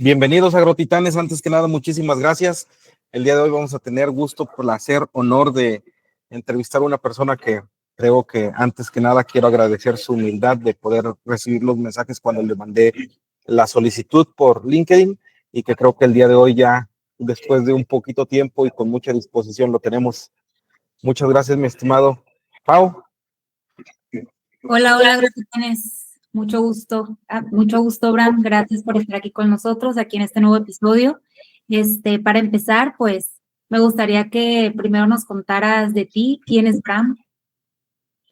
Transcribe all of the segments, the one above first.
Bienvenidos agrotitanes, antes que nada muchísimas gracias. El día de hoy vamos a tener gusto, placer, honor de entrevistar a una persona que creo que antes que nada quiero agradecer su humildad de poder recibir los mensajes cuando le mandé la solicitud por LinkedIn y que creo que el día de hoy ya después de un poquito tiempo y con mucha disposición lo tenemos. Muchas gracias, mi estimado Pau. Hola, agrotitanes. Mucho gusto, Bram. Gracias por estar aquí con nosotros, aquí en este nuevo episodio. Para empezar, pues, me gustaría que primero nos contaras de ti. ¿Quién es Bram?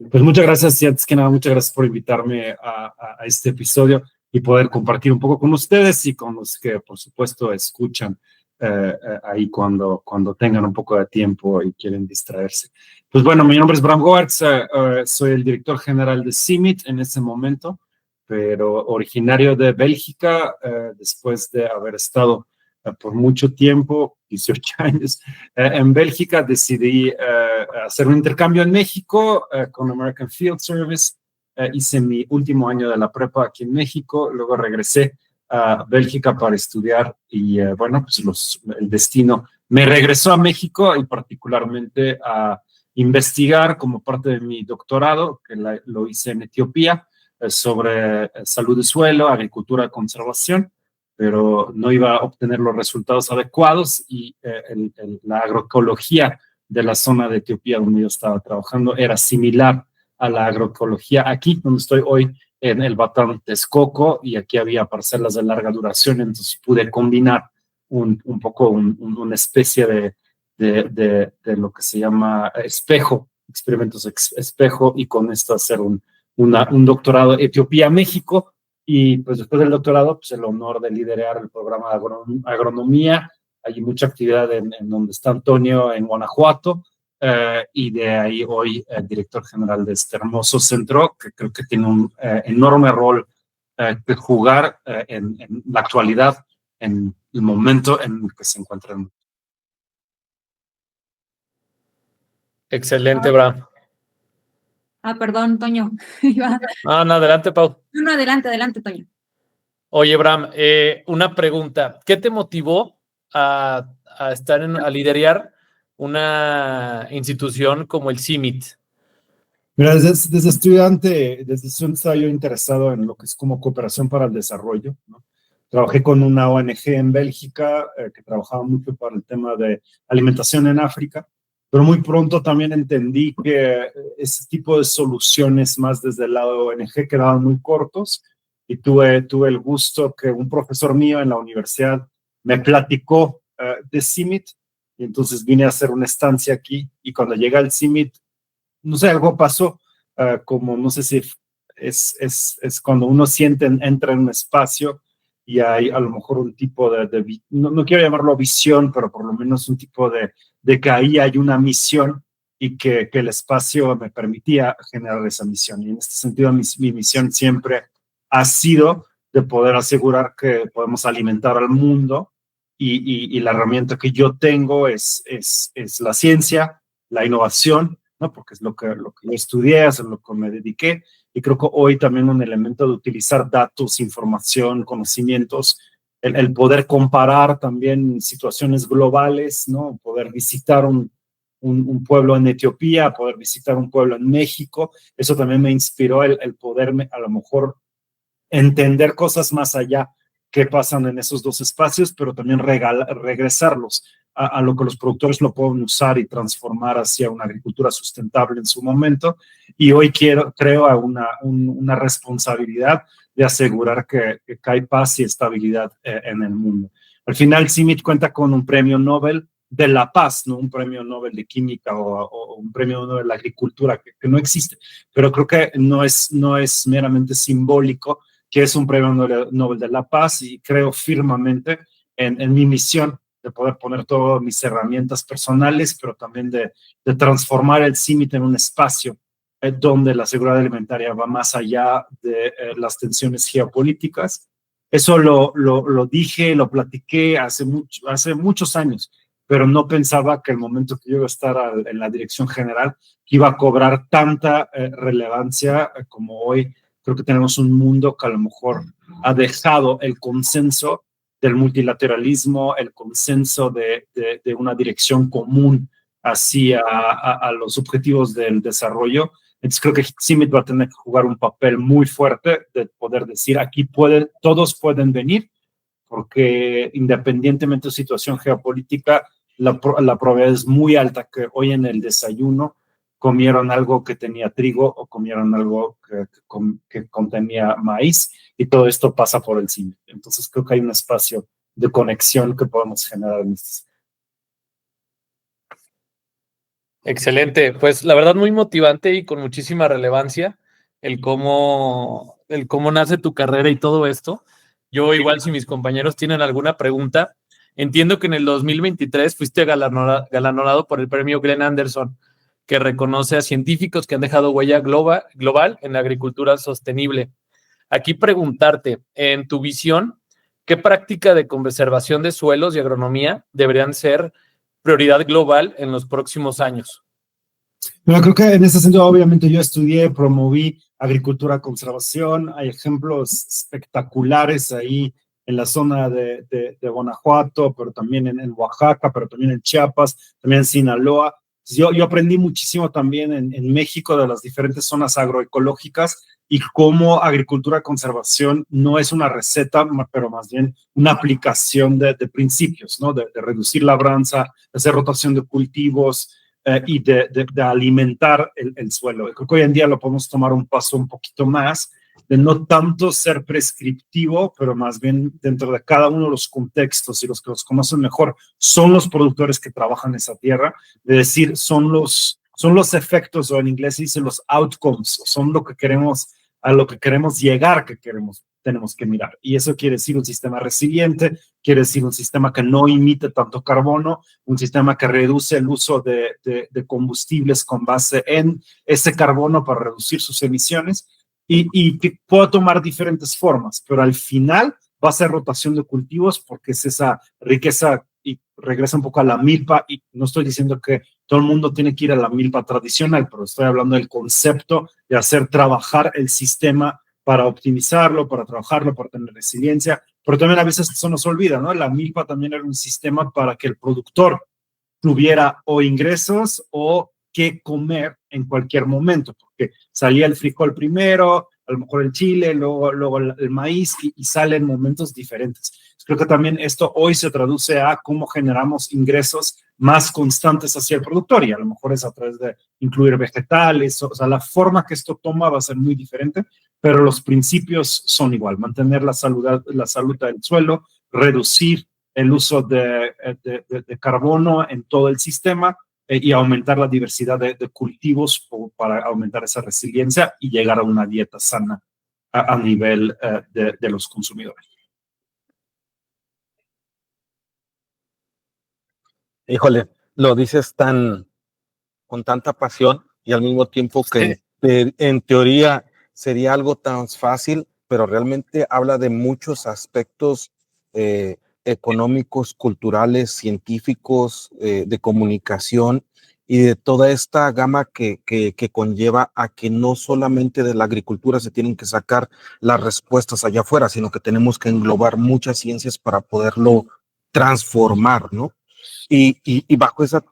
Pues muchas gracias y antes que nada, muchas gracias por invitarme a este episodio y poder compartir un poco con ustedes y con los que, por supuesto, escuchan ahí cuando tengan un poco de tiempo y quieren distraerse. Pues bueno, mi nombre es Bram Goertz, soy el director general de CIMMYT en este momento, pero originario de Bélgica, después de haber estado por mucho tiempo, 18 años, en Bélgica, decidí hacer un intercambio en México con American Field Service. Hice mi último año de la prepa aquí en México, luego regresé a Bélgica para estudiar y bueno, pues el destino me regresó a México y particularmente a investigar como parte de mi doctorado, que lo hice en Etiopía, sobre salud de suelo, agricultura, conservación, pero no iba a obtener los resultados adecuados y la agroecología de la zona de Etiopía donde yo estaba trabajando era similar a la agroecología aquí, donde estoy hoy, en el Batán Texcoco, y aquí había parcelas de larga duración, entonces pude combinar un poco una especie de lo que se llama espejo, experimentos espejo, y con esto hacer un doctorado Etiopía-México. Y pues después del doctorado, pues el honor de liderar el programa de agronomía. Hay mucha actividad en donde está Antonio, en Guanajuato, y de ahí hoy director general de este hermoso centro, que creo que tiene un enorme rol que jugar en la actualidad, en el momento en el que se encuentran. Excelente, Bram. Perdón, Toño. No, adelante, Pau. No, adelante, Toño. Oye, Bram, una pregunta. ¿Qué te motivó a liderar una institución como el CIMMYT? Mira, desde estudiante estaba yo interesado en lo que es como cooperación para el desarrollo, ¿no? Trabajé con una ONG en Bélgica que trabajaba mucho para el tema de alimentación en África, pero muy pronto también entendí que ese tipo de soluciones más desde el lado de ONG quedaban muy cortos, y tuve el gusto que un profesor mío en la universidad me platicó de CIMMYT, y entonces vine a hacer una estancia aquí, y cuando llegué al CIMMYT, no sé, algo pasó, como no sé si es cuando uno entra en un espacio y hay a lo mejor un tipo no quiero llamarlo visión, pero por lo menos un tipo de que ahí hay una misión y que el espacio me permitía generar esa misión. Y en este sentido, mi misión siempre ha sido de poder asegurar que podemos alimentar al mundo, y la herramienta que yo tengo es la ciencia, la innovación, ¿no? Porque es lo que yo estudié, es lo que me dediqué, y creo que hoy también un elemento de utilizar datos, información, conocimientos, el poder comparar también situaciones globales, ¿no? Poder visitar un pueblo en Etiopía, poder visitar un pueblo en México, eso también me inspiró el poderme a lo mejor entender cosas más allá que pasan en esos dos espacios, pero también regresarlos a lo que los productores lo pueden usar y transformar hacia una agricultura sustentable en su momento. Y hoy creo una responsabilidad de asegurar que hay paz y estabilidad en el mundo. Al final, CIMMYT cuenta con un premio Nobel de la paz, no un premio Nobel de química o un premio Nobel de agricultura, que no existe, pero creo que no es meramente simbólico, que es un premio Nobel de la paz, y creo firmemente en mi misión de poder poner todas mis herramientas personales, pero también de transformar el CIMMYT en un espacio donde la seguridad alimentaria va más allá de las tensiones geopolíticas. Eso lo dije, lo platiqué hace muchos años, pero no pensaba que el momento que yo iba a estar en la dirección general iba a cobrar tanta relevancia como hoy. Creo que tenemos un mundo que a lo mejor ha dejado el consenso del multilateralismo, el consenso de una dirección común hacia a los objetivos del desarrollo. Entonces creo que CIMMYT va a tener que jugar un papel muy fuerte de poder decir aquí todos pueden venir, porque independientemente de su situación geopolítica, la probabilidad es muy alta que hoy en el desayuno comieron algo que tenía trigo o comieron algo que contenía maíz, y todo esto pasa por el CIMMYT. Entonces creo que hay un espacio de conexión que podemos generar en este. Excelente, pues la verdad muy motivante y con muchísima relevancia el cómo nace tu carrera y todo esto. Yo igual, si mis compañeros tienen alguna pregunta, entiendo que en el 2023 fuiste galardonado por el premio Glenn Anderson, que reconoce a científicos que han dejado huella global en la agricultura sostenible. Aquí preguntarte, en tu visión, ¿qué práctica de conservación de suelos y agronomía deberían ser prioridad global en los próximos años? Bueno, creo que en ese sentido, obviamente, yo promoví agricultura conservación. Hay ejemplos espectaculares ahí en la zona de Guanajuato, pero también en Oaxaca, pero también en Chiapas, también en Sinaloa. Yo aprendí muchísimo también en México de las diferentes zonas agroecológicas y cómo agricultura conservación no es una receta, pero más bien una aplicación de principios, ¿no? De reducir labranza, de hacer rotación de cultivos y de alimentar el suelo. Creo que hoy en día lo podemos tomar un paso un poquito más, de no tanto ser prescriptivo, pero más bien dentro de cada uno de los contextos, y los que los conocen mejor son los productores que trabajan esa tierra, de decir, son los efectos, o en inglés se dice los outcomes, son lo que queremos, a lo que queremos llegar, tenemos que mirar. Y eso quiere decir un sistema resiliente, quiere decir un sistema que no emite tanto carbono, un sistema que reduce el uso de combustibles con base en ese carbono para reducir sus emisiones, y que pueda tomar diferentes formas, pero al final va a ser rotación de cultivos, porque es esa riqueza, y regresa un poco a la milpa, y no estoy diciendo que todo el mundo tiene que ir a la milpa tradicional, pero estoy hablando del concepto de hacer trabajar el sistema para optimizarlo, para trabajarlo, para tener resiliencia, pero también a veces eso nos olvida, ¿no? La milpa también era un sistema para que el productor tuviera o ingresos o qué comer en cualquier momento, porque salía el frijol primero, a lo mejor el chile, luego el maíz, y sale en momentos diferentes. Creo que también esto hoy se traduce a cómo generamos ingresos más constantes hacia el productor, y a lo mejor es a través de incluir vegetales, o sea, la forma que esto toma va a ser muy diferente, pero los principios son igual: mantener la salud del suelo, reducir el uso de carbono en todo el sistema, y aumentar la diversidad de cultivos para aumentar esa resiliencia y llegar a una dieta sana a nivel de los consumidores. Híjole, lo dices con tanta pasión, y al mismo tiempo que en teoría sería algo tan fácil, pero realmente habla de muchos aspectos económicos, culturales, científicos, de comunicación, y de toda esta gama que conlleva a que no solamente de la agricultura se tienen que sacar las respuestas allá afuera, sino que tenemos que englobar muchas ciencias para poderlo transformar, ¿no? Y bajo esa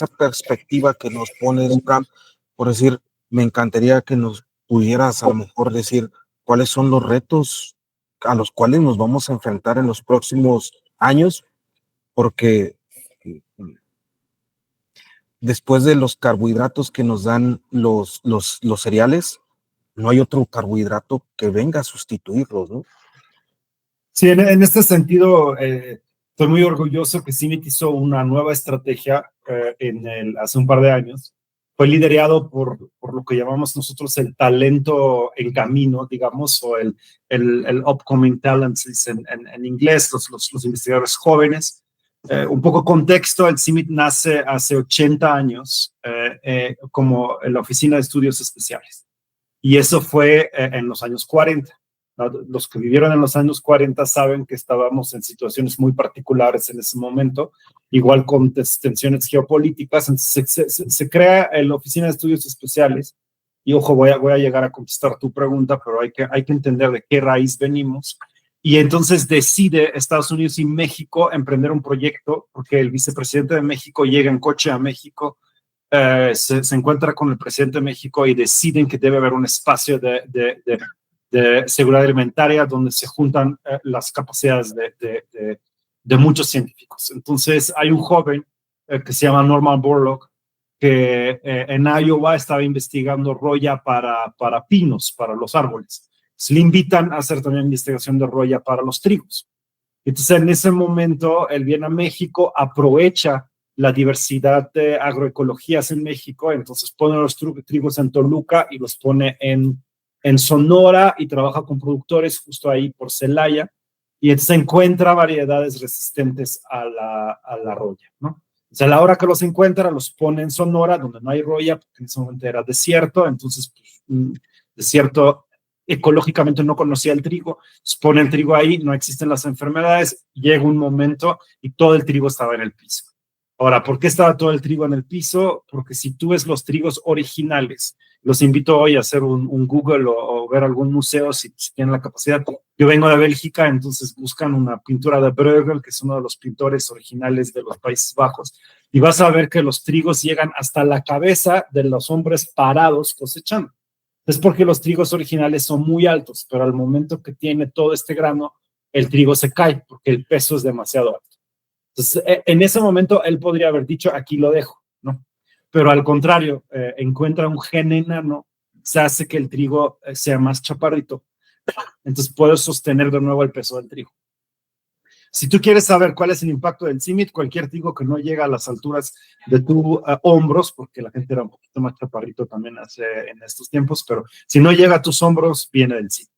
perspectiva que nos pone Bram, por decir, me encantaría que nos pudieras a lo mejor decir cuáles son los retos a los cuales nos vamos a enfrentar en los próximos años, porque después de los carbohidratos que nos dan los cereales, no hay otro carbohidrato que venga a sustituirlos, ¿no? Sí, en este sentido, estoy muy orgulloso que CIMMYT hizo una nueva estrategia hace un par de años. Fue liderado por lo que llamamos nosotros el talento en camino, digamos, o el upcoming talents en inglés, los investigadores jóvenes. Un poco contexto: el CIMMYT nace hace 80 años como la Oficina de Estudios Especiales, y eso fue en los años 40. Los que vivieron en los años 40 saben que estábamos en situaciones muy particulares en ese momento, igual con tensiones geopolíticas. Entonces se crea la Oficina de Estudios Especiales, y ojo, voy a llegar a contestar tu pregunta, pero hay que entender de qué raíz venimos. Y entonces decide Estados Unidos y México emprender un proyecto, porque el vicepresidente de México llega en coche a México, se encuentra con el presidente de México y deciden que debe haber un espacio de seguridad alimentaria donde se juntan las capacidades de muchos científicos. Entonces hay un joven que se llama Norman Borlaug, que en Iowa estaba investigando roya para pinos, para los árboles. Se le invitan a hacer también investigación de roya para los trigos. Entonces, en ese momento, él viene a México, aprovecha la diversidad de agroecologías en México, entonces pone los trigos en Toluca y los pone en Sonora y trabaja con productores justo ahí por Celaya, y entonces encuentra variedades resistentes a la roya, ¿no? O sea, a la hora que los encuentra, los pone en Sonora, donde no hay roya, porque en ese momento era desierto, entonces, pues, desierto ecológicamente no conocía el trigo, pone el trigo ahí, no existen las enfermedades, llega un momento y todo el trigo estaba en el piso. Ahora, ¿por qué estaba todo el trigo en el piso? Porque si tú ves los trigos originales, los invito hoy a hacer un Google o ver algún museo si tienen la capacidad. Yo vengo de Bélgica, entonces buscan una pintura de Bruegel, que es uno de los pintores originales de los Países Bajos, y vas a ver que los trigos llegan hasta la cabeza de los hombres parados cosechando. Es porque los trigos originales son muy altos, pero al momento que tiene todo este grano, el trigo se cae porque el peso es demasiado alto. Entonces, en ese momento, él podría haber dicho, aquí lo dejo, ¿no? Pero al contrario, encuentra un gen enano, se hace que el trigo sea más chaparrito. Entonces, puede sostener de nuevo el peso del trigo. Si tú quieres saber cuál es el impacto del CIMMYT, cualquier trigo que no llega a las alturas de tus hombros, porque la gente era un poquito más chaparrito también en estos tiempos, pero si no llega a tus hombros, viene del CIMMYT.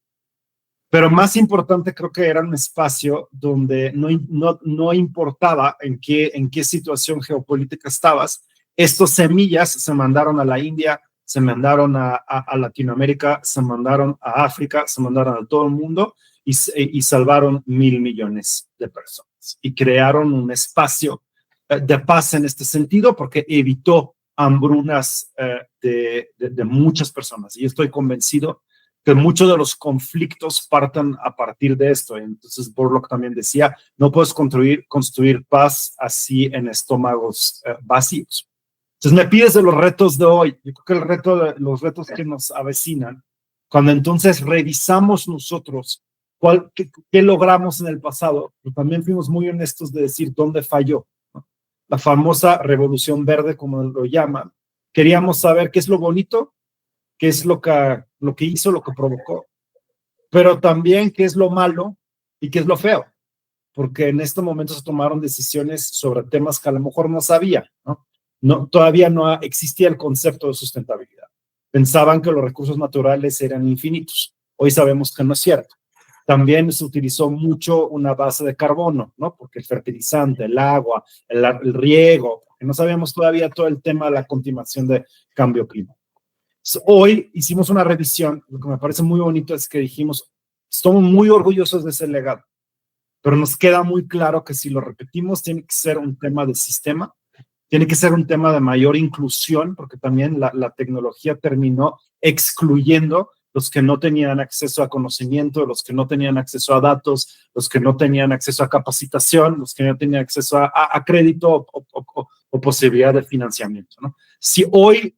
Pero más importante, creo que era un espacio donde no importaba en qué situación geopolítica estabas. Estas semillas se mandaron a la India, se mandaron a Latinoamérica, se mandaron a África, se mandaron a todo el mundo y salvaron 1,000 millones de personas. Y crearon un espacio de paz en este sentido porque evitó hambrunas de muchas personas. Y estoy convencido que muchos de los conflictos partan a partir de esto. Entonces Borlaug también decía, no puedes construir paz así en estómagos vacíos. Entonces me pides de los retos de hoy. Yo creo que los retos que nos avecinan, cuando entonces revisamos nosotros qué logramos en el pasado, pero también fuimos muy honestos de decir dónde falló, ¿no? La famosa revolución verde, como lo llaman. Queríamos saber qué es lo bonito, qué es lo que hizo, lo que provocó, pero también qué es lo malo y qué es lo feo, porque en este momento se tomaron decisiones sobre temas que a lo mejor no sabía, ¿no? Todavía no existía el concepto de sustentabilidad. Pensaban que los recursos naturales eran infinitos. Hoy sabemos que no es cierto. También se utilizó mucho una base de carbono, ¿no? Porque el fertilizante, el agua, el riego, porque no sabíamos todavía todo el tema de la continuación de cambio climático. Hoy hicimos una revisión, lo que me parece muy bonito es que dijimos, estamos muy orgullosos de ese legado, pero nos queda muy claro que si lo repetimos tiene que ser un tema de sistema, tiene que ser un tema de mayor inclusión, porque también la tecnología terminó excluyendo los que no tenían acceso a conocimiento, los que no tenían acceso a datos, los que no tenían acceso a capacitación, los que no tenían acceso a crédito o posibilidad de financiamiento, ¿no? Si hoy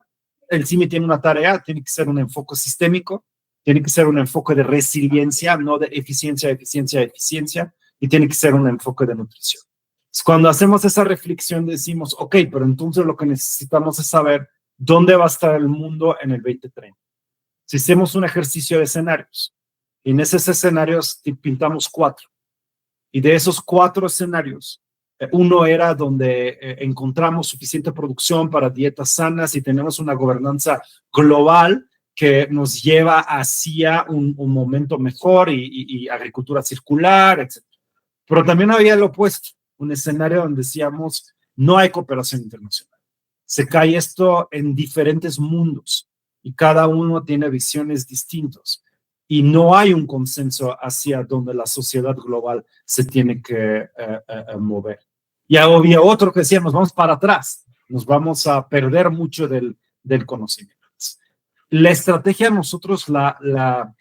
el CIMMYT tiene una tarea, tiene que ser un enfoque sistémico, tiene que ser un enfoque de resiliencia, no de eficiencia, y tiene que ser un enfoque de nutrición. Cuando hacemos esa reflexión decimos, ok, pero entonces lo que necesitamos es saber dónde va a estar el mundo en el 2030. Si hacemos un ejercicio de escenarios, y en esos escenarios pintamos 4, y de esos 4 escenarios, uno era donde encontramos suficiente producción para dietas sanas y tenemos una gobernanza global que nos lleva hacia un momento mejor y agricultura circular, etc. Pero también había lo opuesto, un escenario donde decíamos, no hay cooperación internacional. Se cae esto en diferentes mundos y cada uno tiene visiones distintas y no hay un consenso hacia donde la sociedad global se tiene que mover. Y había otro que decía, nos vamos para atrás, nos vamos a perder mucho del conocimiento. La estrategia nosotros la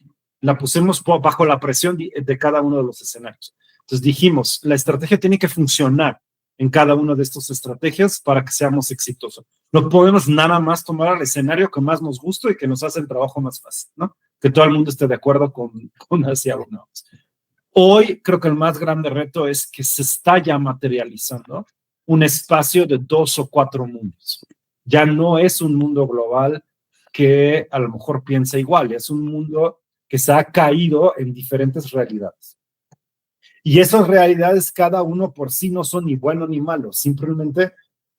la pusimos bajo la presión de cada uno de los escenarios. Entonces dijimos, la estrategia tiene que funcionar en cada una de estas estrategias para que seamos exitosos. No podemos nada más tomar el escenario que más nos gusta y que nos hace el trabajo más fácil, ¿no? Que todo el mundo esté de acuerdo con hacia uno. Hoy creo que el más grande reto es que se está ya materializando un espacio de 2 o 4 mundos. Ya no es un mundo global que a lo mejor piensa igual, es un mundo que se ha caído en diferentes realidades. Y esas realidades, cada uno por sí, no son ni bueno ni malo, simplemente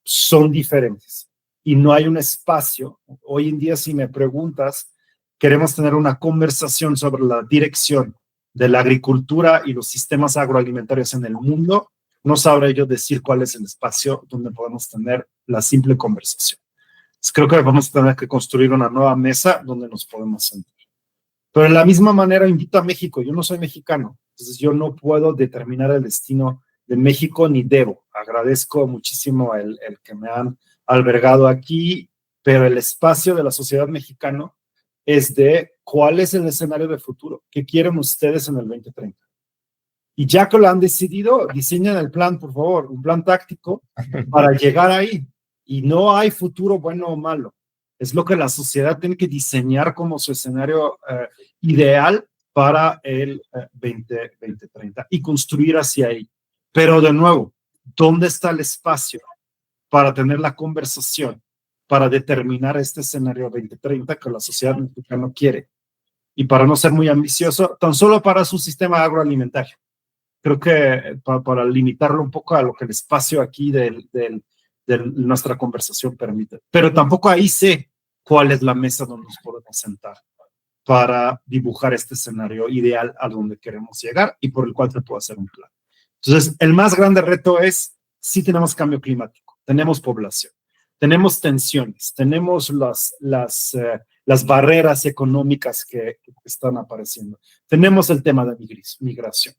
son diferentes. Y no hay un espacio. Hoy en día, si me preguntas, queremos tener una conversación sobre la dirección de la agricultura y los sistemas agroalimentarios en el mundo, no sabré yo decir cuál es el espacio donde podemos tener la simple conversación. Entonces, creo que vamos a tener que construir una nueva mesa donde nos podemos sentar. Pero de la misma manera invito a México. Yo no soy mexicano, entonces yo no puedo determinar el destino de México ni debo. Agradezco muchísimo el que me han albergado aquí, pero el espacio de la sociedad mexicana es de cuál es el escenario de futuro, qué quieren ustedes en el 2030. Y ya que lo han decidido, diseñen el plan, por favor, un plan táctico para llegar ahí. Y no hay futuro bueno o malo. Es lo que la sociedad tiene que diseñar como su escenario ideal para el 2030 y construir hacia ahí. Pero de nuevo, ¿dónde está el espacio para tener la conversación, para determinar este escenario 2030 que la sociedad mexicana quiere? Y para no ser muy ambicioso, tan solo para su sistema agroalimentario. Creo que para limitarlo un poco a lo que el espacio aquí de nuestra conversación permite. Pero tampoco ahí sé cuál es la mesa donde nos podemos sentar para dibujar este escenario ideal a donde queremos llegar y por el cual se puede hacer un plan. Entonces, el más grande reto es, sí tenemos cambio climático, tenemos población, tenemos tensiones, tenemos las barreras económicas que están apareciendo, tenemos el tema de migración.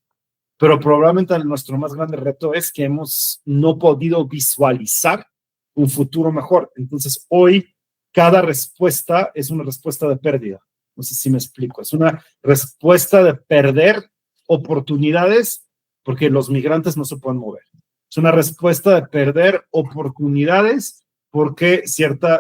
Pero probablemente nuestro más grande reto es que hemos no podido visualizar un futuro mejor. Entonces, hoy cada respuesta es una respuesta de pérdida. No sé si me explico. Es una respuesta de perder oportunidades porque los migrantes no se pueden mover. Es una respuesta de perder oportunidades porque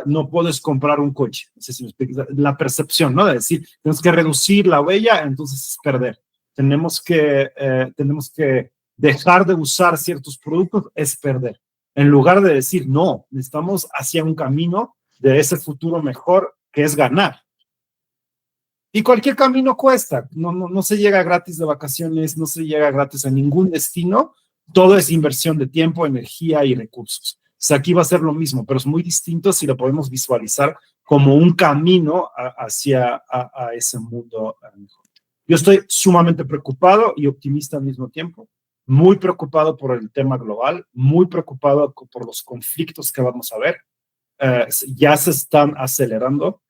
no puedes comprar un coche. No sé si me explico. La percepción, ¿no? De decir, tenemos que reducir la huella, entonces es perder. Tenemos que dejar de usar ciertos productos, es perder. En lugar de decir, no, estamos hacia un camino de ese futuro mejor que es ganar. Y cualquier camino cuesta. No se llega gratis de vacaciones, no se llega gratis a ningún destino. Todo es inversión de tiempo, energía y recursos. O sea, aquí va a ser lo mismo, pero es muy distinto si lo podemos visualizar como un camino hacia ese mundo mejor. Yo estoy sumamente preocupado y optimista al mismo tiempo, muy preocupado por el tema global, muy preocupado por los conflictos que vamos a ver. Ya se están acelerando.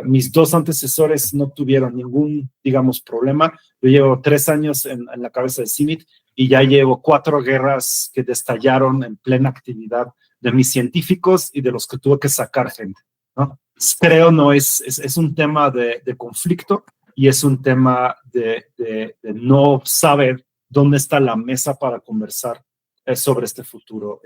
Mis 2 antecesores no tuvieron ningún, digamos, problema. Yo llevo 3 años en la cabeza de CIMIT y ya llevo 4 guerras que destallaron en plena actividad de mis científicos y de los que tuve que sacar gente, ¿no? Creo no es un tema de conflicto, y es un tema de no saber dónde está la mesa para conversar sobre este futuro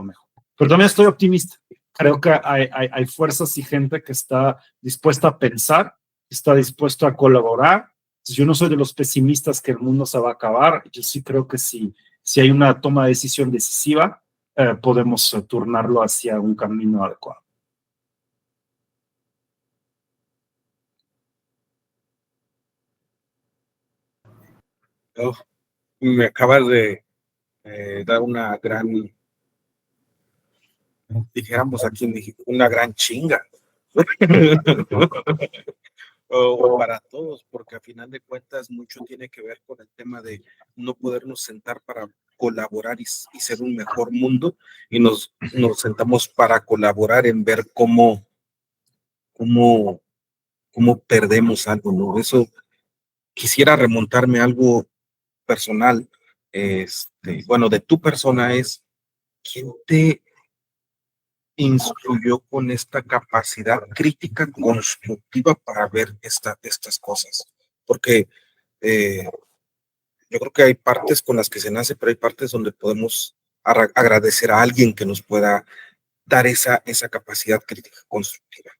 mejor. Pero también estoy optimista. Creo que hay fuerzas y gente que está dispuesta a pensar, está dispuesto a colaborar. Yo no soy de los pesimistas que el mundo se va a acabar. Yo sí creo que si hay una toma de decisión decisiva, podemos turnarlo hacia un camino adecuado. Oh, me acabas de dar una gran, dijéramos aquí en México, una gran chinga. O para todos, porque a final de cuentas mucho tiene que ver con el tema de no podernos sentar para colaborar y ser un mejor mundo, y nos sentamos para colaborar en ver cómo perdemos algo, ¿no? Eso quisiera remontarme a algo personal, bueno, de tu persona es, ¿quién te instruyó con esta capacidad crítica constructiva para ver estas cosas? porque yo creo que hay partes con las que se nace, pero hay partes donde podemos agradecer a alguien que nos pueda dar esa capacidad crítica constructiva.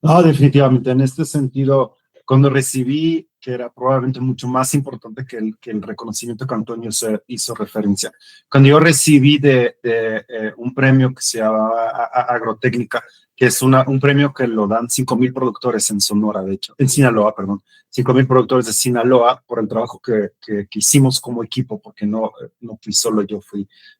No, definitivamente. En este sentido, cuando recibí, que era probablemente mucho más importante que el reconocimiento que Antonio hizo referencia, cuando yo recibí un premio que se llama Agrotécnica, que es un premio que lo dan 5,000 productores en Sonora, de hecho, en Sinaloa, perdón, 5,000 productores de Sinaloa por el trabajo que hicimos como equipo, porque no fui solo yo,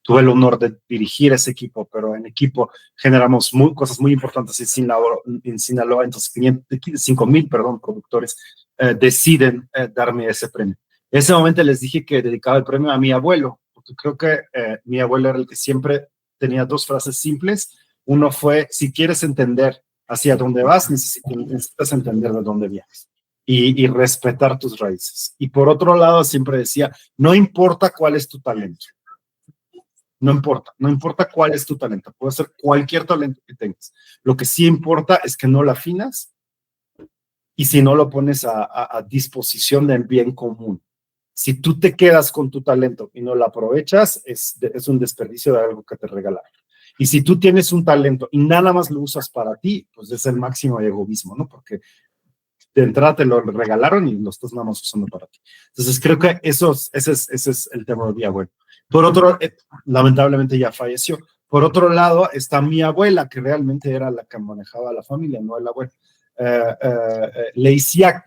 tuve el honor de dirigir ese equipo, pero en equipo generamos cosas muy importantes en Sinaloa, entonces 5,000, productores deciden darme ese premio. En ese momento les dije que dedicaba el premio a mi abuelo, porque creo que mi abuelo era el que siempre tenía 2 frases simples. Uno fue: si quieres entender hacia dónde vas, necesitas entender de dónde vienes y respetar tus raíces. Y por otro lado, siempre decía: no importa cuál es tu talento. No importa cuál es tu talento. Puede ser cualquier talento que tengas. Lo que sí importa es que no la afinas y si no lo pones a disposición del bien común. Si tú te quedas con tu talento y no lo aprovechas, es un desperdicio de algo que te regalaron. Y si tú tienes un talento y nada más lo usas para ti, pues es el máximo egoísmo, ¿no? Porque de entrada te lo regalaron y lo estás nada más usando para ti. Entonces creo que ese es el tema de mi abuelo. Por otro, lamentablemente ya falleció. Por otro lado está mi abuela, que realmente era la que manejaba la familia, no el abuelo. Le hacía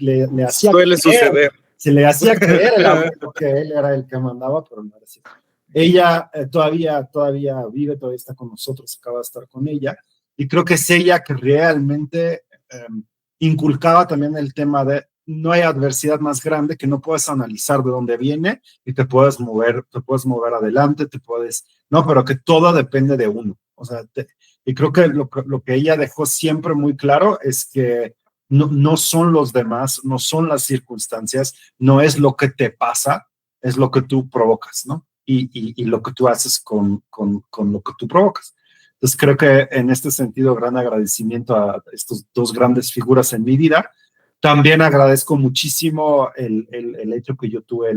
Suele suceder. Se le hacía creer el abuelo que él era el que mandaba, pero no era así. Ella todavía vive, todavía está con nosotros, acaba de estar con ella, y creo que es ella que realmente inculcaba también el tema de no hay adversidad más grande que no puedes analizar de dónde viene y te puedes mover adelante, no, pero que todo depende de uno. O sea, y creo que lo que ella dejó siempre muy claro es que no son los demás, no son las circunstancias, no es lo que te pasa, es lo que tú provocas, ¿no? Y lo que tú haces con lo que tú provocas. Entonces creo que en este sentido, gran agradecimiento a estos 2 grandes figuras en mi vida. También agradezco muchísimo el hecho que yo tuve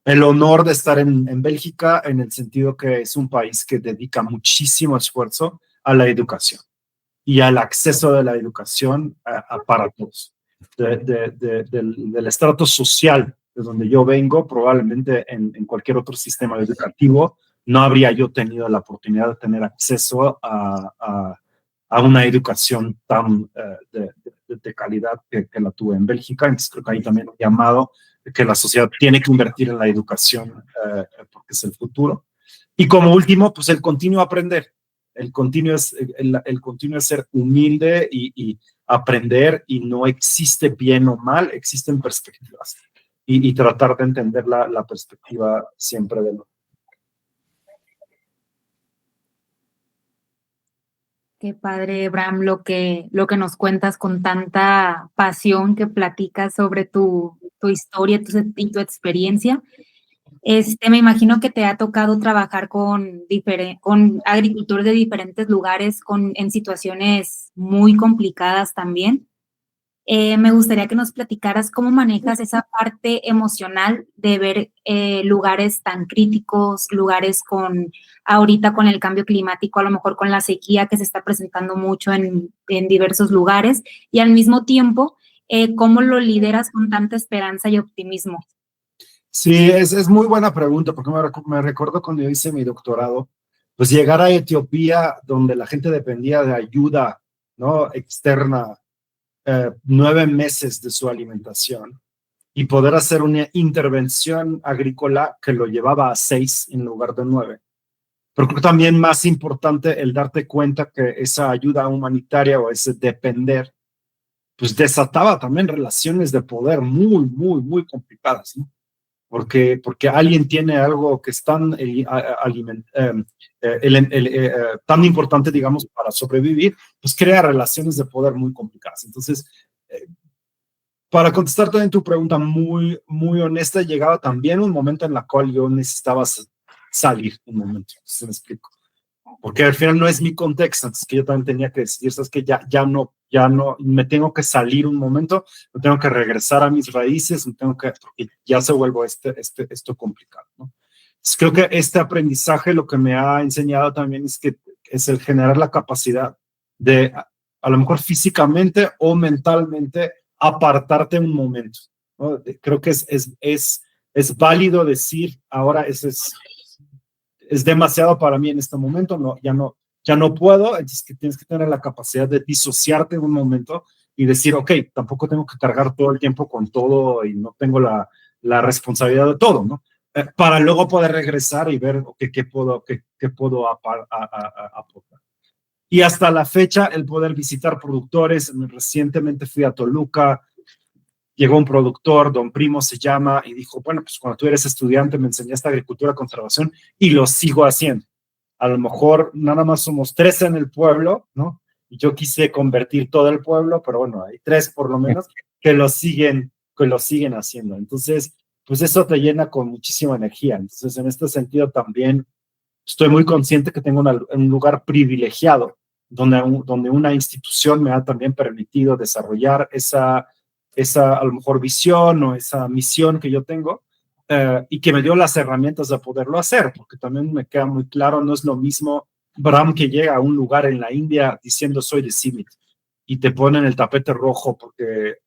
el honor de estar en Bélgica, en el sentido que es un país que dedica muchísimo esfuerzo a la educación y al acceso de la educación para todos. Del estrato social de donde yo vengo, probablemente en cualquier otro sistema educativo no habría yo tenido la oportunidad de tener acceso a una educación tan de calidad que la tuve en Bélgica. Entonces creo que ahí también un llamado de que la sociedad tiene que invertir en la educación porque es el futuro. Y como último, pues el continuo aprender. El continuo es ser humilde y aprender, y no existe bien o mal, existen perspectivas. Y tratar de entender la perspectiva siempre de lo. Qué padre, Bram, lo que nos cuentas con tanta pasión, que platicas sobre tu historia y tu experiencia. Me imagino que te ha tocado trabajar con agricultores de diferentes lugares en situaciones muy complicadas también. Me gustaría que nos platicaras cómo manejas esa parte emocional de ver lugares tan críticos, lugares ahorita con el cambio climático, a lo mejor con la sequía que se está presentando mucho en diversos lugares, y al mismo tiempo, cómo lo lideras con tanta esperanza y optimismo. Sí, es muy buena pregunta, porque me recuerdo cuando yo hice mi doctorado, pues llegar a Etiopía, donde la gente dependía de ayuda, ¿no?, externa, 9 meses de su alimentación, y poder hacer una intervención agrícola que lo llevaba a 6 en lugar de 9. Pero creo que también más importante el darte cuenta que esa ayuda humanitaria o ese depender, pues desataba también relaciones de poder muy, muy, muy complicadas, ¿no? Porque alguien tiene algo que es tan tan importante, digamos, para sobrevivir, pues crea relaciones de poder muy complicadas. Entonces, para contestarte en tu pregunta muy, muy honesta, llegaba también un momento en el cual yo necesitaba salir un momento, si me explico. porque al final no es mi contexto, entonces que yo también tenía que decidir, sabes que ya no, me tengo que salir un momento, me tengo que regresar a mis raíces, porque ya se vuelve esto complicado, ¿no? Entonces creo que este aprendizaje lo que me ha enseñado también es el generar la capacidad de, a lo mejor físicamente o mentalmente, apartarte un momento, ¿no? Creo que es válido decir, ahora es demasiado para mí en este momento, no, ya no puedo, es que tienes que tener la capacidad de disociarte en un momento y decir, ok, tampoco tengo que cargar todo el tiempo con todo y no tengo la responsabilidad de todo, ¿no? Para luego poder regresar y ver qué puedo aportar. Y hasta la fecha, el poder visitar productores, recientemente fui a Toluca, llegó un productor, Don Primo se llama, y dijo, bueno, pues cuando tú eres estudiante me enseñaste agricultura, conservación, y lo sigo haciendo. A lo mejor nada más somos 3 en el pueblo, ¿no? Y yo quise convertir todo el pueblo, pero bueno, hay 3 por lo menos que lo siguen haciendo. Entonces, pues eso te llena con muchísima energía. Entonces, en este sentido también estoy muy consciente que tengo un lugar privilegiado, donde una institución me ha también permitido desarrollar esa a lo mejor visión o esa misión que yo tengo, y que me dio las herramientas de poderlo hacer, porque también me queda muy claro, no es lo mismo Bram que llega a un lugar en la India diciendo soy de CIMMYT y te ponen el tapete rojo, porque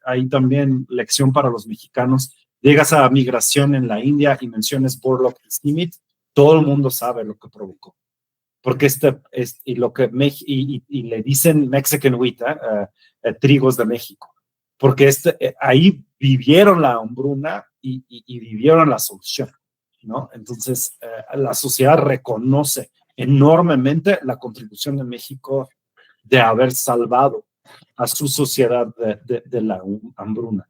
hay también lección para los mexicanos. Llegas a migración en la India y mencionas Borlaug y CIMMYT, todo el mundo sabe lo que provocó. Porque y le dicen Mexican wheat, trigos de México, porque ahí vivieron la hambruna y vivieron la solución, ¿no? Entonces, la sociedad reconoce enormemente la contribución de México de haber salvado a su sociedad de la hambruna.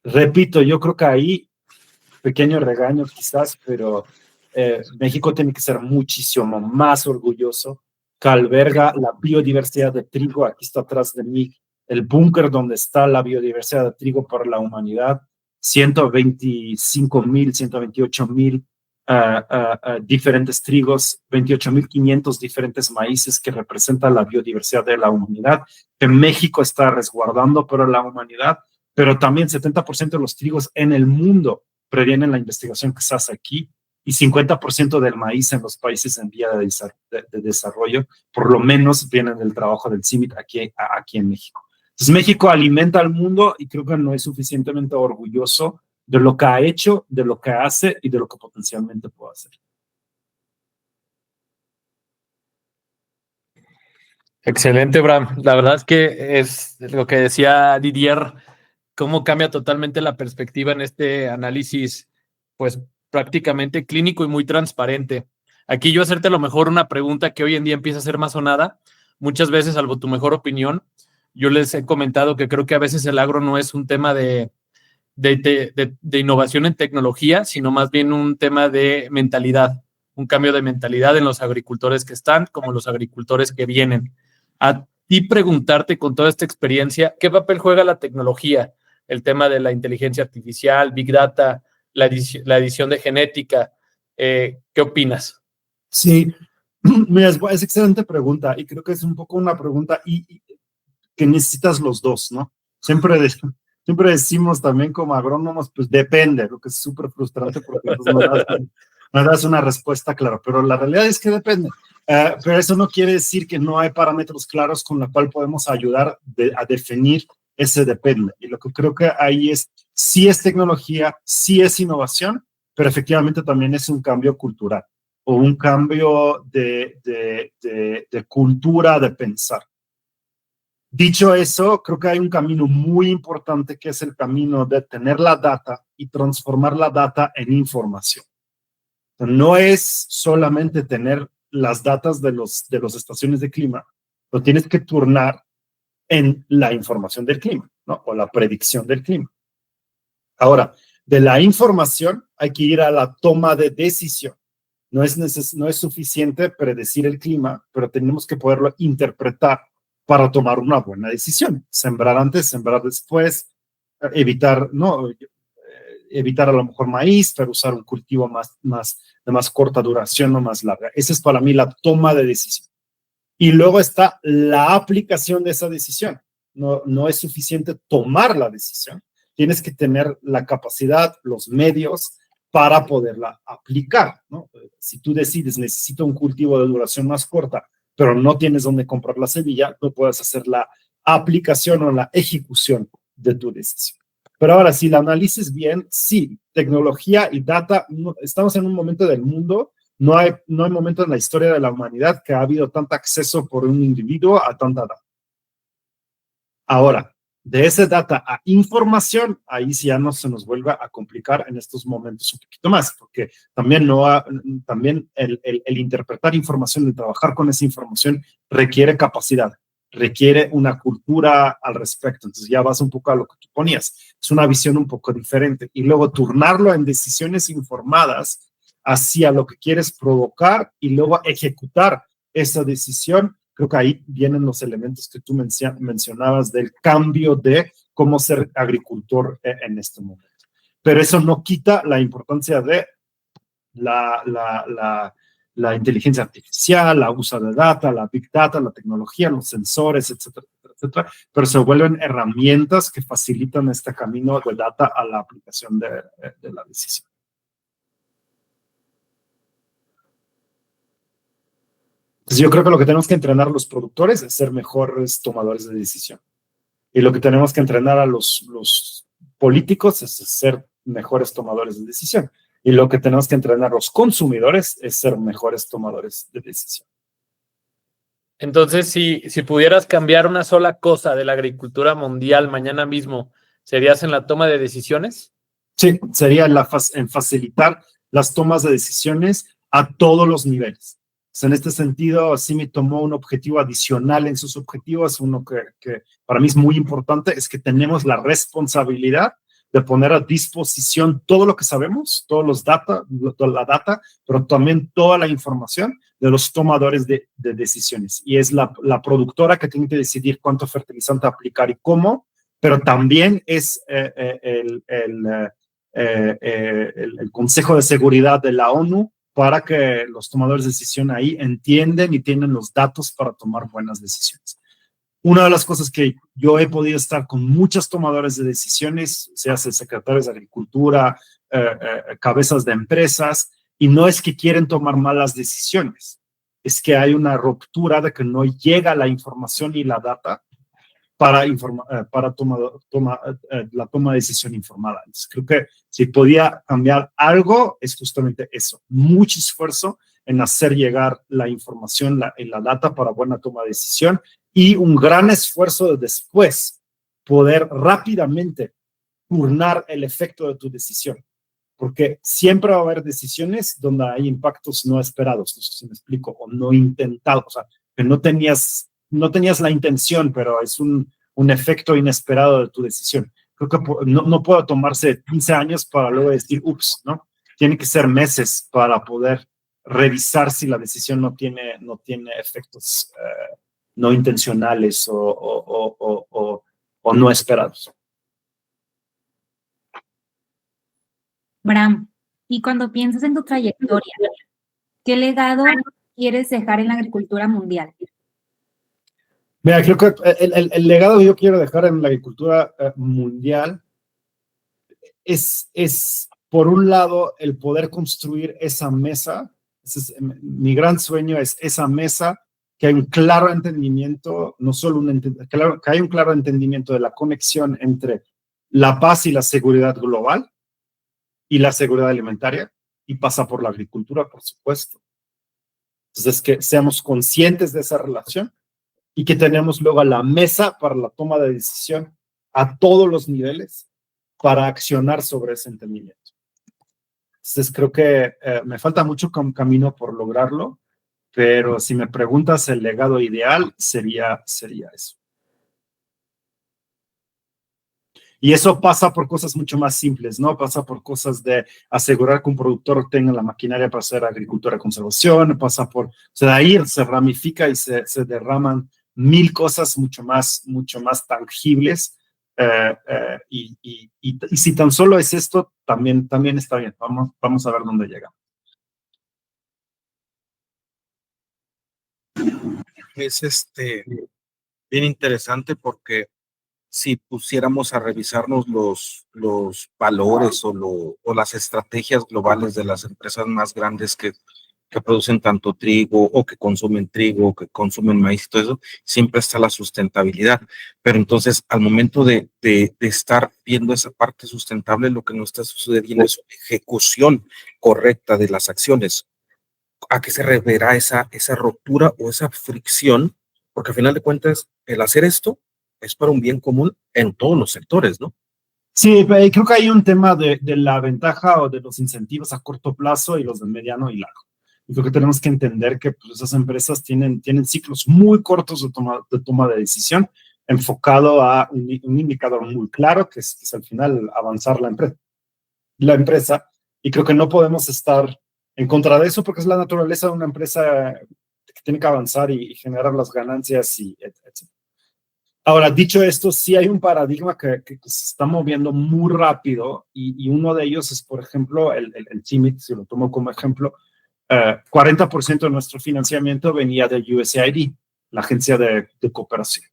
Repito, yo creo que ahí, pequeño regaño quizás, pero México tiene que ser muchísimo más orgulloso, que alberga la biodiversidad de trigo. Aquí está atrás de mí el búnker donde está la biodiversidad de trigo para la humanidad, 125,000, 128,000 diferentes trigos, 28,500 diferentes maíces que representan la biodiversidad de la humanidad, que México está resguardando para la humanidad, pero también 70% de los trigos en el mundo previenen la investigación que se hace aquí, y 50% del maíz en los países en vía de desarrollo, por lo menos vienen del trabajo del CIMMYT aquí en México. Entonces México alimenta al mundo y creo que no es suficientemente orgulloso de lo que ha hecho, de lo que hace y de lo que potencialmente puede hacer. Excelente, Bram. La verdad es que es lo que decía Didier, cómo cambia totalmente la perspectiva en este análisis, pues prácticamente clínico y muy transparente. Aquí yo hacerte a lo mejor una pregunta que hoy en día empieza a ser más sonada, muchas veces, salvo tu mejor opinión, yo les he comentado que creo que a veces el agro no es un tema de innovación en tecnología, sino más bien un tema de mentalidad, un cambio de mentalidad en los agricultores que están como los agricultores que vienen. A ti preguntarte con toda esta experiencia, ¿qué papel juega la tecnología? El tema de la inteligencia artificial, Big Data, la edición de genética, ¿qué opinas? Sí, mira, es excelente pregunta y creo que es un poco una pregunta que necesitas los dos, ¿no? Siempre decimos también como agrónomos, pues depende, lo que es súper frustrante porque pues, no das una respuesta clara, pero la realidad es que depende. Pero eso no quiere decir que no hay parámetros claros con los cuales podemos ayudar a definir ese depende. Y lo que creo que ahí sí es tecnología, sí es innovación, pero efectivamente también es un cambio cultural o un cambio de cultura de pensar. Dicho eso, creo que hay un camino muy importante que es el camino de tener la data y transformar la data en información. No es solamente tener las datas de las estaciones de clima, lo tienes que turnar en la información del clima, ¿no? O la predicción del clima. Ahora, de la información hay que ir a la toma de decisión. No es suficiente predecir el clima, pero tenemos que poderlo interpretar para tomar una buena decisión. Sembrar antes, sembrar después, evitar, no, evitar a lo mejor maíz, pero usar un cultivo de más corta duración o más larga. Esa es para mí la toma de decisión. Y luego está la aplicación de esa decisión. No es suficiente tomar la decisión. Tienes que tener la capacidad, los medios para poderla aplicar, ¿no? Si tú decides, necesito un cultivo de duración más corta, pero no tienes dónde comprar la semilla, no puedes hacer la aplicación o la ejecución de tu decisión. Pero ahora, si la analices bien, sí, tecnología y data, estamos en un momento del mundo, no hay momento en la historia de la humanidad que ha habido tanto acceso por un individuo a tanta data. Ahora, de esa data a información, ahí sí ya no se nos vuelve a complicar en estos momentos un poquito más, porque también el interpretar información, el trabajar con esa información requiere capacidad, requiere una cultura al respecto. Entonces ya vas un poco a lo que tú ponías. Es una visión un poco diferente. Y luego turnarlo en decisiones informadas hacia lo que quieres provocar y luego ejecutar esa decisión. Creo que ahí vienen los elementos que tú mencionabas del cambio de cómo ser agricultor en este momento. Pero eso no quita la importancia de la inteligencia artificial, la uso de data, la big data, la tecnología, los sensores, etcétera, etcétera. Pero se vuelven herramientas que facilitan este camino de data a la aplicación de la decisión. Entonces yo creo que lo que tenemos que entrenar los productores es ser mejores tomadores de decisión. Y lo que tenemos que entrenar a los políticos es ser mejores tomadores de decisión. Y lo que tenemos que entrenar a los consumidores es ser mejores tomadores de decisión. Entonces, si pudieras cambiar una sola cosa de la agricultura mundial mañana mismo, ¿serías en la toma de decisiones? Sí, sería en facilitar las tomas de decisiones a todos los niveles. O sea, en este sentido, sí me tomó un objetivo adicional en sus objetivos, uno que para mí es muy importante, es que tenemos la responsabilidad de poner a disposición todo lo que sabemos, toda la data, pero también toda la información de los tomadores de decisiones. Y es la productora que tiene que decidir cuánto fertilizante aplicar y cómo, pero también es el Consejo de Seguridad de la ONU para que los tomadores de decisión ahí entienden y tienen los datos para tomar buenas decisiones. Una de las cosas que yo he podido estar con muchos tomadores de decisiones, se hace secretarios de Agricultura, cabezas de empresas, y no es que quieren tomar malas decisiones, es que hay una ruptura de que no llega la información y la data para la toma de decisión informada. Entonces, creo que si podía cambiar algo, es justamente eso. Mucho esfuerzo en hacer llegar la información y la data para buena toma de decisión y un gran esfuerzo de después poder rápidamente turnar el efecto de tu decisión. Porque siempre va a haber decisiones donde hay impactos no esperados, no sé si me explico, o no intentados, o sea, que no tenías la intención, pero es un efecto inesperado de tu decisión. Creo que no puede tomarse 15 años para luego decir, ups, ¿no? Tiene que ser meses para poder revisar si la decisión no tiene efectos no intencionales o no esperados. Bram, y cuando piensas en tu trayectoria, ¿qué legado quieres dejar en la agricultura mundial? Mira, creo que el legado que yo quiero dejar en la agricultura mundial es, por un lado, el poder construir esa mesa. Mi gran sueño es esa mesa, que hay un claro entendimiento, no solo que hay un claro entendimiento de la conexión entre la paz y la seguridad global y la seguridad alimentaria, y pasa por la agricultura, por supuesto. Entonces, que seamos conscientes de esa relación y que tenemos luego la mesa para la toma de decisión a todos los niveles para accionar sobre ese entendimiento. Entonces, creo que me falta mucho camino por lograrlo, pero si me preguntas, el legado ideal sería eso. Y eso pasa por cosas mucho más simples, ¿no? Pasa por cosas de asegurar que un productor tenga la maquinaria para hacer agricultura de conservación, pasa por, o sea, de ahí se ramifica y se derraman 1000 cosas mucho más tangibles Y si tan solo es esto, también está bien. Vamos a ver dónde llega. Es bien interesante porque si pusiéramos a revisarnos los valores o las estrategias globales de las empresas más grandes que producen tanto trigo o que consumen maíz y todo eso, siempre está la sustentabilidad. Pero entonces, al momento de estar viendo esa parte sustentable, lo que no está sucediendo es ejecución correcta de las acciones. ¿A qué se reverá esa ruptura o esa fricción? Porque al final de cuentas, el hacer esto es para un bien común en todos los sectores, ¿no? Sí, creo que hay un tema de la ventaja o de los incentivos a corto plazo y los de mediano y largo. Y creo que tenemos que entender que pues, esas empresas tienen ciclos muy cortos de toma de decisión enfocado a un indicador muy claro, que es al final avanzar la empresa. Y creo que no podemos estar en contra de eso porque es la naturaleza de una empresa que tiene que avanzar y generar las ganancias, y etc. Ahora, dicho esto, sí hay un paradigma que se está moviendo muy rápido y uno de ellos es, por ejemplo, el CIMMYT, si lo tomo como ejemplo. 40% de nuestro financiamiento venía de USAID, la agencia de cooperación.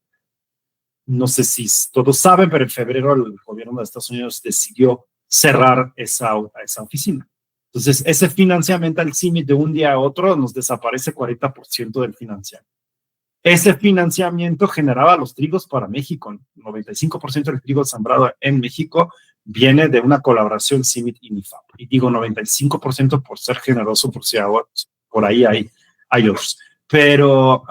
No sé si todos saben, pero en febrero el gobierno de Estados Unidos decidió cerrar esa oficina. Entonces, ese financiamiento al CIMMYT de un día a otro nos desaparece 40% del financiamiento. Ese financiamiento generaba los trigos para México. 95% del trigo sembrado en México viene de una colaboración CIMMYT-INIFAP. Y digo 95% por ser generoso, por si por ahí hay otros. Pero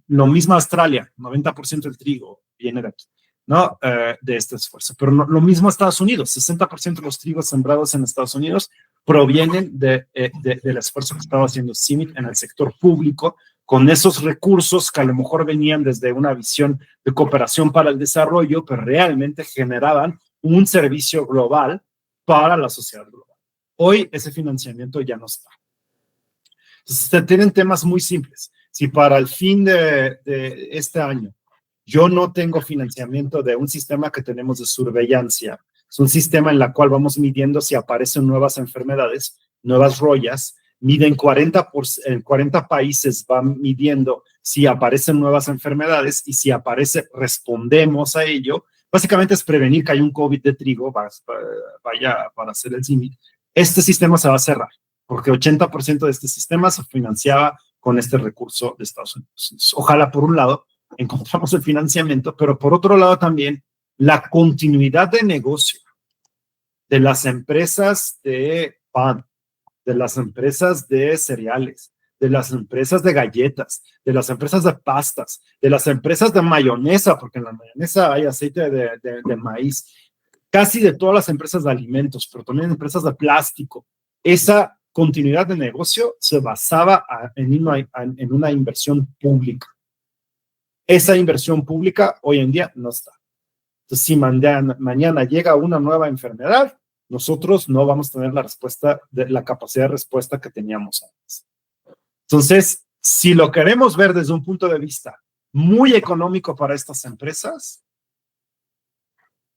lo mismo Australia, 90% del trigo viene de aquí, ¿no? De este esfuerzo. Pero lo mismo Estados Unidos, 60% de los trigos sembrados en Estados Unidos provienen del esfuerzo que estaba haciendo CIMMYT en el sector público, con esos recursos que a lo mejor venían desde una visión de cooperación para el desarrollo, pero realmente generaban un servicio global para la sociedad global. Hoy ese financiamiento ya no está. Entonces, tienen temas muy simples. Si para el fin de este año yo no tengo financiamiento de un sistema que tenemos de surveillance, es un sistema en el cual vamos midiendo si aparecen nuevas enfermedades, nuevas rollas, miden 40 países, van midiendo si aparecen nuevas enfermedades y si aparece, respondemos a ello. Básicamente es prevenir que haya un COVID de trigo, vaya para hacer el CIMMYT. Este sistema se va a cerrar, porque 80% de este sistema se financiaba con este recurso de Estados Unidos. Entonces, ojalá, por un lado, encontramos el financiamiento, pero por otro lado también la continuidad de negocio de las empresas de pan, de las empresas de cereales, de las empresas de galletas, de las empresas de pastas, de las empresas de mayonesa, porque en la mayonesa hay aceite de maíz, casi de todas las empresas de alimentos, pero también empresas de plástico. Esa continuidad de negocio se basaba en una inversión pública. Esa inversión pública hoy en día no está. Entonces, si mañana llega una nueva enfermedad, nosotros no vamos a tener la capacidad de respuesta que teníamos antes. Entonces, si lo queremos ver desde un punto de vista muy económico para estas empresas,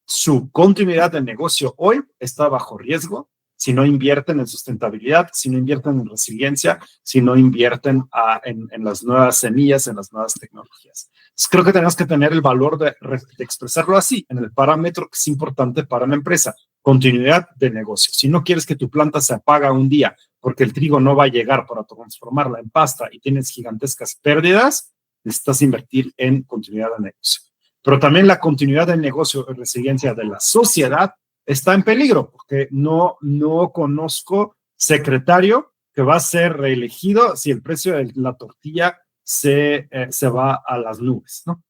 su continuidad de negocio hoy está bajo riesgo si no invierten en sustentabilidad, si no invierten en resiliencia, si no invierten en las nuevas semillas, en las nuevas tecnologías. Entonces, creo que tenemos que tener el valor de expresarlo así, en el parámetro que es importante para una empresa, continuidad de negocio. Si no quieres que tu planta se apague un día porque el trigo no va a llegar para transformarla en pasta y tienes gigantescas pérdidas, necesitas invertir en continuidad de negocio. Pero también la continuidad del negocio y resiliencia de la sociedad está en peligro, porque no conozco secretario que va a ser reelegido si el precio de la tortilla se va a las nubes, ¿no?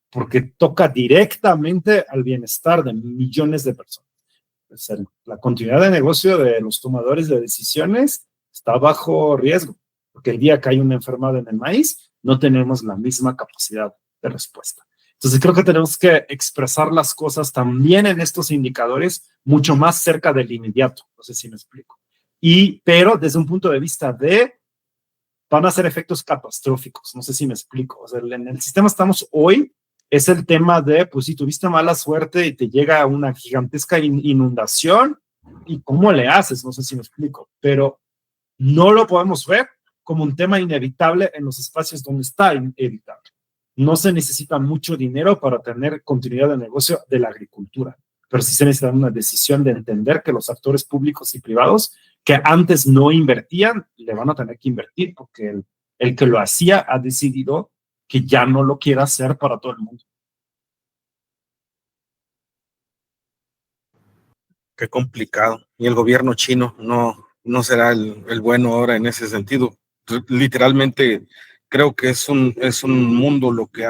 Porque toca directamente al bienestar de millones de personas. O sea, la continuidad de negocio de los tomadores de decisiones está bajo riesgo, porque el día que hay una enfermedad en el maíz, no tenemos la misma capacidad de respuesta. Entonces, creo que tenemos que expresar las cosas también en estos indicadores mucho más cerca del inmediato. No sé si me explico. Pero desde un punto de vista van a ser efectos catastróficos. No sé si me explico. O sea, en el sistema estamos hoy es el tema de, pues si tuviste mala suerte y te llega una gigantesca inundación, ¿y cómo le haces? No sé si me explico, pero no lo podemos ver como un tema inevitable en los espacios donde está inevitable. No se necesita mucho dinero para tener continuidad de negocio de la agricultura, pero sí se necesita una decisión de entender que los actores públicos y privados que antes no invertían, le van a tener que invertir porque el que lo hacía ha decidido que ya no lo quiere hacer para todo el mundo. Qué complicado. Y el gobierno chino no será el bueno ahora en ese sentido. Literalmente creo que es un mundo lo que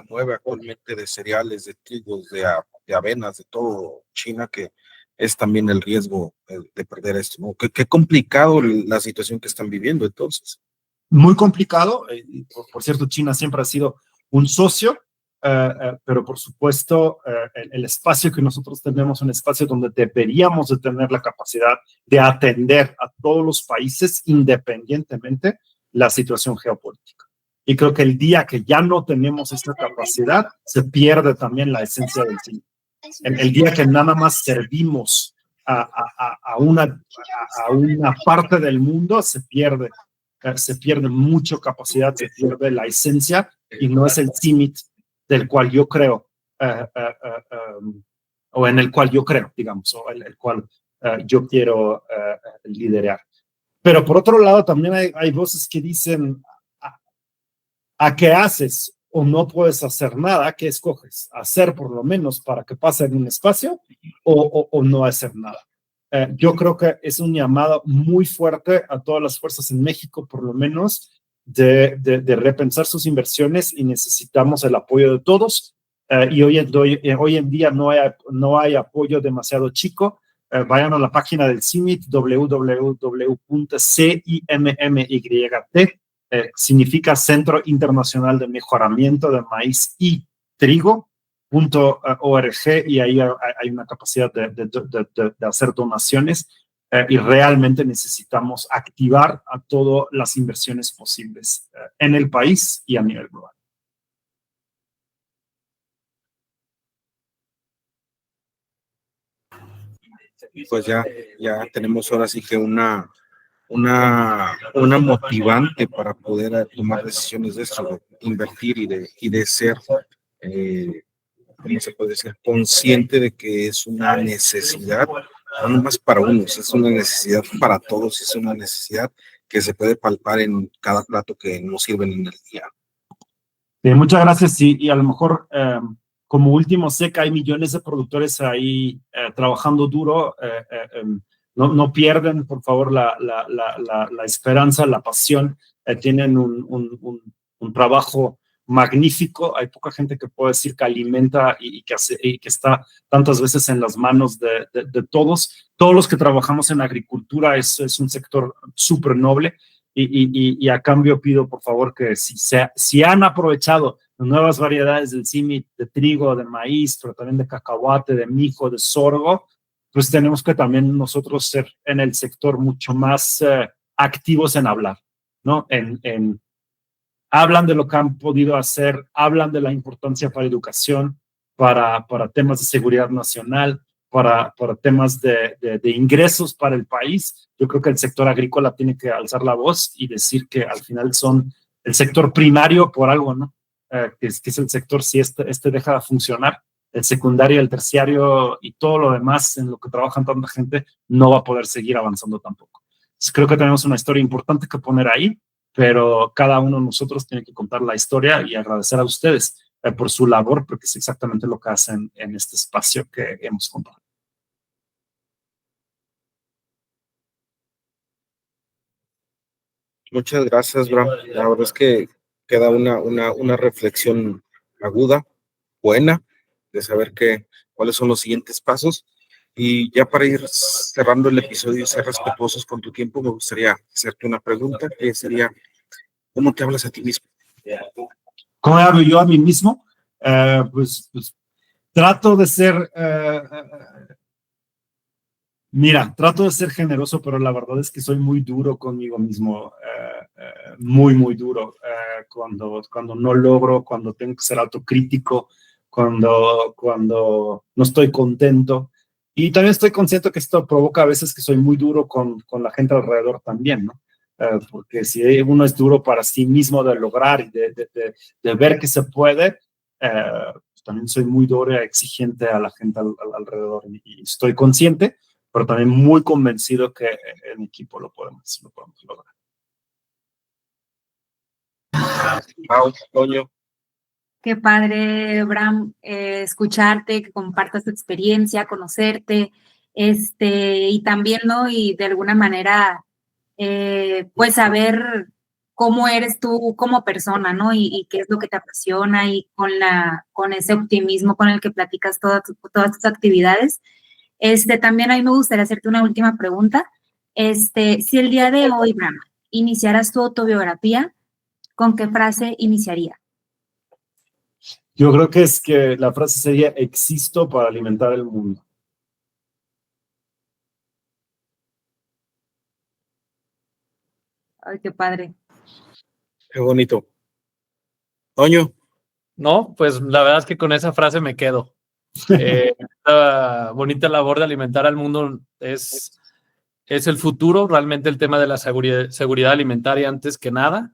mueve actualmente de cereales, de trigos, de avenas, de todo China, que es también el riesgo de perder esto, ¿no? Qué complicado la situación que están viviendo entonces. Muy complicado. Por cierto, China siempre ha sido un socio, pero por supuesto el espacio que nosotros tenemos es un espacio donde deberíamos de tener la capacidad de atender a todos los países independientemente la situación geopolítica. Y creo que el día que ya no tenemos esta capacidad, se pierde también la esencia del cine. El día que nada más servimos a una parte del mundo, se pierde mucha capacidad, se pierde la esencia y no es el CIMIT del cual yo creo, o en el cual yo creo, digamos, o el cual yo quiero liderar. Pero por otro lado, también hay voces que dicen, ¿a qué haces o no puedes hacer nada? ¿Qué escoges? ¿Hacer por lo menos para que pase en un espacio o no hacer nada? Yo creo que es un llamado muy fuerte a todas las fuerzas en México, por lo menos, de repensar sus inversiones y necesitamos el apoyo de todos. Y hoy en día no hay apoyo demasiado chico. Vayan a la página del CIMMYT, www.CIMMYT, significa Centro Internacional de Mejoramiento de Maíz y Trigo.org, y ahí hay una capacidad de hacer donaciones y realmente necesitamos activar a todas las inversiones posibles en el país y a nivel global. Pues ya tenemos ahora sí que una motivante para poder tomar decisiones de esto, de invertir y de ser, ¿cómo se puede decir? Consciente de que es una necesidad, no nomás para unos, es una necesidad para todos, es una necesidad que se puede palpar en cada plato que nos sirven en el día. Muchas gracias, y a lo mejor como último, sé que hay millones de productores ahí trabajando duro. No pierden, por favor, la esperanza, la pasión. Tienen un trabajo magnífico. Hay poca gente que puede decir que alimenta y que está tantas veces en las manos de todos. Todos los que trabajamos en agricultura es un sector súper noble. Y a cambio pido, por favor, que si han aprovechado nuevas variedades del CIMMYT, de trigo, de maíz, pero también de cacahuate, de mijo, de sorgo, pues tenemos que también nosotros ser en el sector mucho más activos en hablar, ¿no? Hablan de lo que han podido hacer, hablan de la importancia para educación, para temas de seguridad nacional, para temas de ingresos para el país. Yo creo que el sector agrícola tiene que alzar la voz y decir que al final son el sector primario por algo, ¿no? Que es el sector, si este deja de funcionar, el secundario, el terciario y todo lo demás en lo que trabajan tanta gente no va a poder seguir avanzando tampoco. Entonces, creo que tenemos una historia importante que poner ahí, pero cada uno de nosotros tiene que contar la historia y agradecer a ustedes por su labor, porque es exactamente lo que hacen en este espacio que hemos contado. Muchas gracias, Bram. La verdad es que queda una reflexión aguda, buena, de saber cuáles son los siguientes pasos. Y ya para ir cerrando el episodio y ser respetuosos con tu tiempo, me gustaría hacerte una pregunta, que sería, ¿cómo te hablas a ti mismo? ¿Cómo hablo yo a mí mismo? Pues trato de ser Mira, trato de ser generoso, pero la verdad es que soy muy duro conmigo mismo, muy, muy duro. Cuando no logro, cuando tengo que ser autocrítico, cuando no estoy contento. Y también estoy consciente que esto provoca a veces que soy muy duro con la gente alrededor también, ¿no? Porque si uno es duro para sí mismo de lograr y de ver que se puede, pues también soy muy duro y exigente a la gente alrededor. Y estoy consciente, pero también muy convencido que en equipo lo podemos lograr. Wow, Toño. Qué padre, Bram, escucharte, que compartas tu experiencia, conocerte, y también, ¿no? Y de alguna manera, pues saber cómo eres tú como persona, ¿no? Y qué es lo que te apasiona y con ese optimismo con el que platicas todas tus actividades. También a mí me gustaría hacerte una última pregunta. Si el día de hoy, Bram, iniciaras tu autobiografía, ¿con qué frase iniciaría? Yo creo que es que la frase sería: existo para alimentar el mundo. Ay, qué padre. Qué bonito. Toño. No, pues la verdad es que con esa frase me quedo. Esta bonita labor de alimentar al mundo es el futuro, realmente el tema de la seguridad alimentaria antes que nada.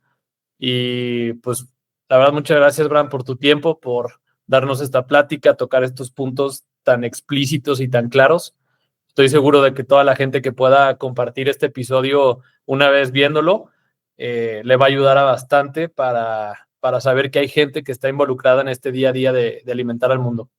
Y pues la verdad, muchas gracias, Bram, por tu tiempo, por darnos esta plática, tocar estos puntos tan explícitos y tan claros. Estoy seguro de que toda la gente que pueda compartir este episodio una vez viéndolo, le va a ayudar a bastante para saber que hay gente que está involucrada en este día a día de alimentar al mundo.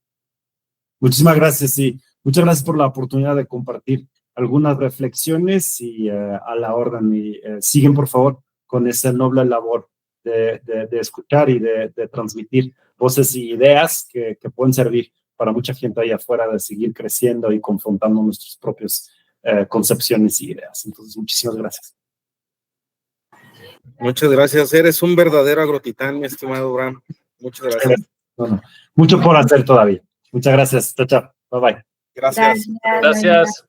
Muchísimas gracias, sí. Muchas gracias por la oportunidad de compartir algunas reflexiones y a la orden. Y siguen, por favor, con esa noble labor de escuchar y de transmitir voces y ideas que pueden servir para mucha gente ahí afuera de seguir creciendo y confrontando nuestras propias concepciones y ideas. Entonces, muchísimas gracias. Muchas gracias. Eres un verdadero agrotitán, mi estimado Bram. Muchas gracias. Bueno, mucho por hacer todavía. Muchas gracias. Chao, chao. Bye, bye. Gracias. Gracias.